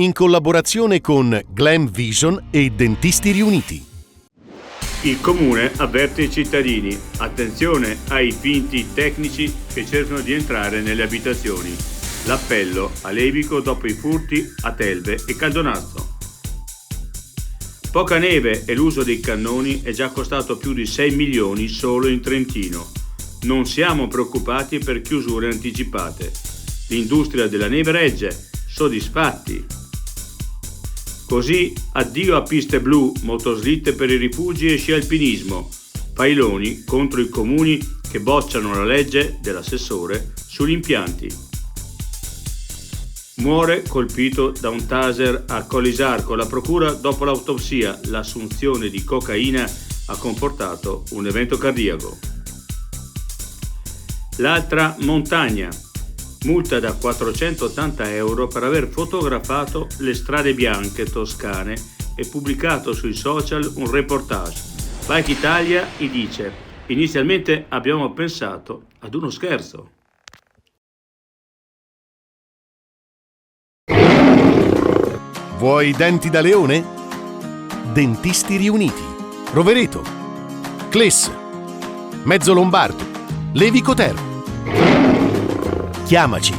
in collaborazione con Glam Vision e Dentisti Riuniti. Il Comune avverte i cittadini: attenzione ai finti tecnici che cercano di entrare nelle abitazioni. L'appello a Levico dopo i furti a Telve e Caldonazzo. Poca neve e l'uso dei cannoni è già costato più di 6 milioni solo in Trentino. Non siamo preoccupati per chiusure anticipate. L'industria della neve regge, soddisfatti. Così addio a piste blu, motoslitte per i rifugi e sci alpinismo. Pailoni contro i comuni che bocciano la legge dell'assessore sugli impianti. Muore colpito da un taser a Collisarco. La procura dopo l'autopsia. L'assunzione di cocaina ha comportato un evento cardiaco. L'altra montagna. Multa da 480 euro per aver fotografato le strade bianche toscane e pubblicato sui social un reportage. Bike Italia gli dice: inizialmente abbiamo pensato ad uno scherzo. Vuoi denti da leone? Dentisti Riuniti, Rovereto, Cles, Mezzo Lombardo, Levico Terme. Chiamaci.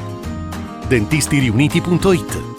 dentisteriuniti.it